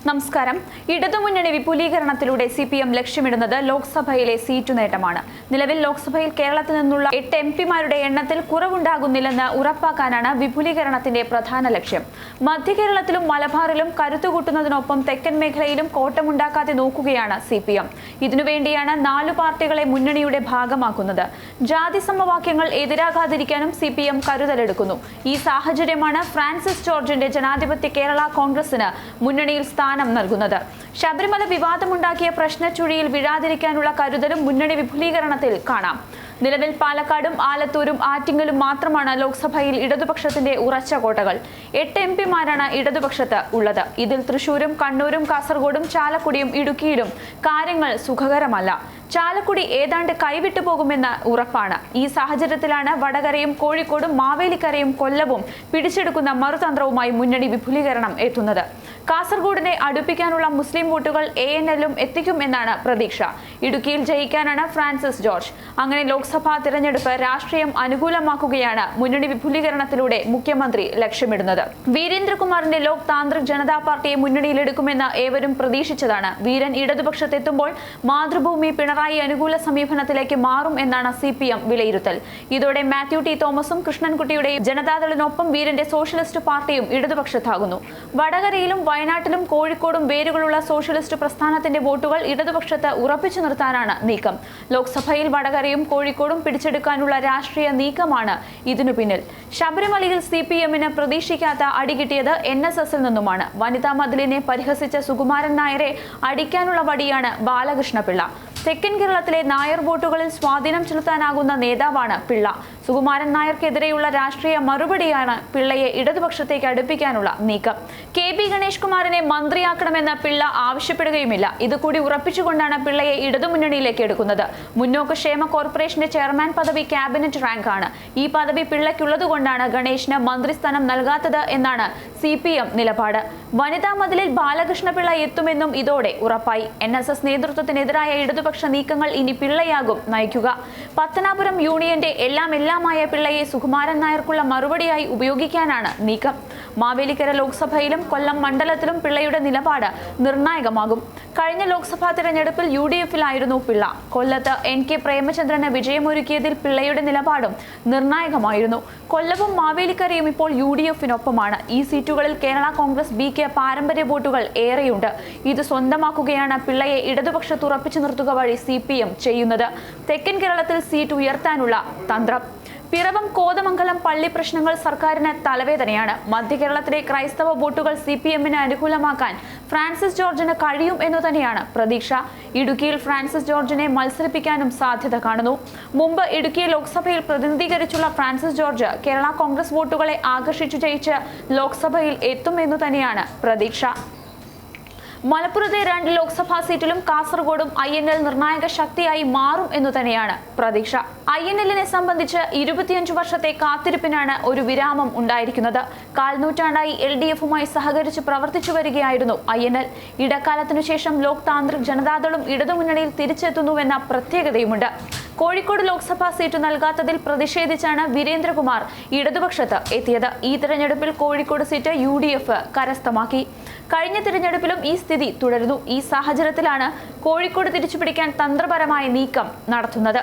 നമസ്കാരം. ഇടതുമുന്നണി വിപുലീകരണത്തിലൂടെ സിപിഎം ലക്ഷ്യമിടുന്നത് ലോക്സഭയിലെ സീറ്റു നേട്ടമാണ്. നിലവിൽ ലോക്സഭയിൽ കേരളത്തിൽ നിന്നുള്ള 8 എംപിമാരുടെ എണ്ണത്തിൽ കുറവുണ്ടാകുന്നില്ലെന്ന് ഉറപ്പാക്കാനാണ് വിപുലീകരണത്തിന്റെ പ്രധാന ലക്ഷ്യം. മധ്യകേരളത്തിലും മലബാറിലും കരുത്തുകൂട്ടുന്നതിനൊപ്പം തെക്കൻ മേഖലയിലും കോട്ടമുണ്ടാക്കാതെ നോക്കുകയാണ് സിപിഎം. ഇതിനുവേണ്ടിയാണ് 4 പാർട്ടികളെ മുന്നണിയുടെ ഭാഗമാക്കുന്നത്. ജാതി സമവാക്യങ്ങൾ എതിരാകാതിരിക്കാനും സിപിഎം കരുതലെടുക്കുന്നു. ഈ സാഹചര്യമാണ് ഫ്രാൻസിസ് ജോർജിന്റെ ജനാധിപത്യ കേരള കോൺഗ്രസിന് മുന്നണിയിൽ സ്ഥാനം നൽകുന്നത്. ശബരിമല വിവാദമുണ്ടാക്കിയ പ്രശ്നച്ചുഴിയിൽ വീഴാതിരിക്കാനുള്ള കരുതലും മുന്നണി വിപുലീകരണത്തിൽ കാണാം. നിലവിൽ പാലക്കാടും ആലത്തൂരും ആറ്റിങ്ങലും മാത്രമാണ് ലോക്സഭയിൽ ഇടതുപക്ഷത്തിന്റെ ഉറച്ച കോട്ടകൾ. 8 എംപിമാരാണ് ഇടതുപക്ഷത്ത് ഉള്ളത്. ഇതിൽ തൃശൂരും കണ്ണൂരും കാസർഗോഡും ചാലക്കുടിയും ഇടുക്കിയിലും കാര്യങ്ങൾ സുഖകരമല്ല. ചാലക്കുടി ഏതാണ്ട് കൈവിട്ടു പോകുമെന്ന് ഉറപ്പാണ്. ഈ സാഹചര്യത്തിലാണ് വടകരയും കോഴിക്കോടും മാവേലിക്കരയും കൊല്ലവും പിടിച്ചെടുക്കുന്ന മറുതന്ത്രവുമായി മുന്നണി വിപുലീകരണം എത്തുന്നത്. കാസർഗോഡിനെ അടുപ്പിക്കാനുള്ള മുസ്ലിം വോട്ടുകൾ ANLലും എത്തിക്കും എന്നാണ് പ്രതീക്ഷ. ഇടുക്കിയിൽ ജയിക്കാനാണ് ഫ്രാൻസിസ് ജോർജ്. അങ്ങനെ ലോക്സഭാ തിരഞ്ഞെടുപ്പ് രാഷ്ട്രീയം അനുകൂലമാക്കുകയാണ് മുന്നണി വിപുലീകരണത്തിലൂടെ മുഖ്യമന്ത്രി ലക്ഷ്യമിടുന്നത്. വീരേന്ദ്രകുമാറിന്റെ ലോക് താന്ത്രിക് ജനതാ പാർട്ടിയെ മുന്നണിയിലെടുക്കുമെന്ന് ഏവരും പ്രതീക്ഷിച്ചതാണ്. വീരൻ ഇടതുപക്ഷത്തെത്തുമ്പോൾ മാതൃഭൂമി പിണറായി അനുകൂല സമീപനത്തിലേക്ക് മാറും എന്നാണ് CPM വിലയിരുത്തൽ. ഇതോടെ മാത്യു ടി തോമസും കൃഷ്ണൻകുട്ടിയുടെ ജനതാദളിനൊപ്പം വീരന്റെ സോഷ്യലിസ്റ്റ് പാർട്ടിയും ഇടതുപക്ഷത്താകുന്നു. വടകരയിലും വയനാട്ടിലും കോഴിക്കോടും വേരുകളുള്ള സോഷ്യലിസ്റ്റ് പ്രസ്ഥാനത്തിന്റെ വോട്ടുകൾ ഇടതുപക്ഷത്ത് ഉറപ്പിച്ചു നിർത്താനാണ് നീക്കം. ലോക്സഭയിൽ വടകരയും കോഴിക്കോടും പിടിച്ചെടുക്കാനുള്ള രാഷ്ട്രീയ നീക്കമാണ് ഇതിനു പിന്നിൽ. ശബരിമലയിൽ CPMന് പ്രതീക്ഷിക്കാത്ത അടികിട്ടിയത് NSSൽ നിന്നുമാണ്. വനിതാ മതിലിനെ പരിഹസിച്ച സുകുമാരൻ നായരെ അടിക്കാനുള്ള വടിയാണ് ബാലകൃഷ്ണപിള്ള. തെക്കൻ കേരളത്തിലെ നായർ വോട്ടുകളിൽ സ്വാധീനം ചെലുത്താനാകുന്ന നേതാവാണ് പിള്ള. സുകുമാരൻ നായർക്കെതിരെയുള്ള രാഷ്ട്രീയ മറുപടിയാണ് പിള്ളയെ ഇടതുപക്ഷത്തേക്ക് അടുപ്പിക്കാനുള്ള നീക്കം. KB ഗണേഷ് കുമാറിനെ മന്ത്രിയാക്കണമെന്ന് പിള്ള ആവശ്യപ്പെടുകയുമില്ല. ഇതുകൂടി ഉറപ്പിച്ചുകൊണ്ടാണ് പിള്ളയെ ഇടതുമുന്നണിയിലേക്ക് എടുക്കുന്നത്. മുന്നോക്ക ക്ഷേമ കോർപ്പറേഷന്റെ ചെയർമാൻ പദവി ക്യാബിനറ്റ് റാങ്കാണ്. ഈ പദവി പിള്ളയ്ക്കുള്ളതുകൊണ്ടാണ് ഗണേഷിന് മന്ത്രിസ്ഥാനം നൽകാത്തത് എന്നാണ് CPM നിലപാട്. വനിതാ മതിലിൽ ബാലകൃഷ്ണപിള്ള എത്തുമെന്നും ഇതോടെ ഉറപ്പായി. NSS നേതൃത്വത്തിനെതിരായ ഇടതുപക്ഷ നീക്കങ്ങൾ ഇനി പിള്ളയാകും നയിക്കുക. പത്തനാപുരം യൂണിയന്റെ എല്ലാമായ പിള്ളയെ സുകുമാരൻ നായർക്കുള്ള മറുപടിയായി ഉപയോഗിക്കാനാണ് നീക്കം. മാവേലിക്കര ലോക്സഭയിലും കൊല്ലം മണ്ഡലത്തിലും പിള്ളയുടെ നിലപാട് നിർണായകമാകും. കഴിഞ്ഞ ലോക്സഭാ തെരഞ്ഞെടുപ്പിൽ UDFലായിരുന്നു പിള്ള. കൊല്ലത്ത് NK പ്രേമചന്ദ്രന് വിജയമൊരുക്കിയതിൽ പിള്ളയുടെ നിലപാടും നിർണായകമായിരുന്നു. കൊല്ലവും മാവേലിക്കരയും ഇപ്പോൾ UDFനൊപ്പമാണ്. ഈ സീറ്റുകളിൽ കേരള കോൺഗ്രസ് Bക്ക് പാരമ്പര്യ വോട്ടുകൾ ഏറെയുണ്ട്. ഇത് സ്വന്തമാക്കുകയാണ് പിള്ളയെ ഇടതുപക്ഷത്ത് ഉറപ്പിച്ചു നിർത്തുക വഴി CPM ചെയ്യുന്നത്. തെക്കൻ കേരളത്തിൽ സീറ്റ് ഉയർത്താനുള്ള തന്ത്രം. പിറവം കോതമംഗലം പള്ളി പ്രശ്നങ്ങൾ സർക്കാരിന് തലവേദനയാണ്. മധ്യകേരളത്തിലെ ക്രൈസ്തവ വോട്ടുകൾ CPMന് അനുകൂലമാക്കാൻ ഫ്രാൻസിസ് ജോർജിന് കഴിയും എന്നു തന്നെയാണ് പ്രതീക്ഷ. ഇടുക്കിയിൽ ഫ്രാൻസിസ് ജോർജിനെ മത്സരിപ്പിക്കാനും സാധ്യത കാണുന്നു. മുമ്പ് ഇടുക്കി ലോക്സഭയിൽ പ്രതിനിധീകരിച്ചുള്ള ഫ്രാൻസിസ് ജോർജ് കേരള കോൺഗ്രസ് വോട്ടുകളെ ആകർഷിച്ചു ജയിച്ച് ലോക്സഭയിൽ എത്തുമെന്നു തന്നെയാണ് പ്രതീക്ഷ. മലപ്പുറത്തെ 2 ലോക്സഭാ സീറ്റിലും കാസർഗോഡും INL നിർണായക ശക്തിയായി മാറും എന്നു തന്നെയാണ് പ്രതീക്ഷ. INLനെ സംബന്ധിച്ച് 25 വർഷത്തെ കാത്തിരിപ്പിനാണ് ഒരു വിരാമം ഉണ്ടായിരിക്കുന്നത്. കാൽനൂറ്റാണ്ടായി LDFുമായി സഹകരിച്ച് പ്രവർത്തിച്ചു വരികയായിരുന്നു INL. ഇടക്കാലത്തിനു ശേഷം ലോക് താന്ത്രിക് ജനതാദളും ഇടതുമുന്നണിയിൽ തിരിച്ചെത്തുന്നുവെന്ന പ്രത്യേകതയുമുണ്ട്. കോഴിക്കോട് ലോക്സഭാ സീറ്റ് നൽകാത്തതിൽ പ്രതിഷേധിച്ചാണ് വീരേന്ദ്രകുമാർ ഇടതുപക്ഷത്ത് എത്തിയത്. ഈ തിരഞ്ഞെടുപ്പിൽ കോഴിക്കോട് സീറ്റ് UDF കരസ്ഥമാക്കി. കഴിഞ്ഞ തിരഞ്ഞെടുപ്പിലും ഈ സ്ഥിതി തുടരുന്നു. ഈ സാഹചര്യത്തിലാണ് കോഴിക്കോട് തിരിച്ചുപിടിക്കാൻ തന്ത്രപരമായ നീക്കം നടത്തുന്നത്.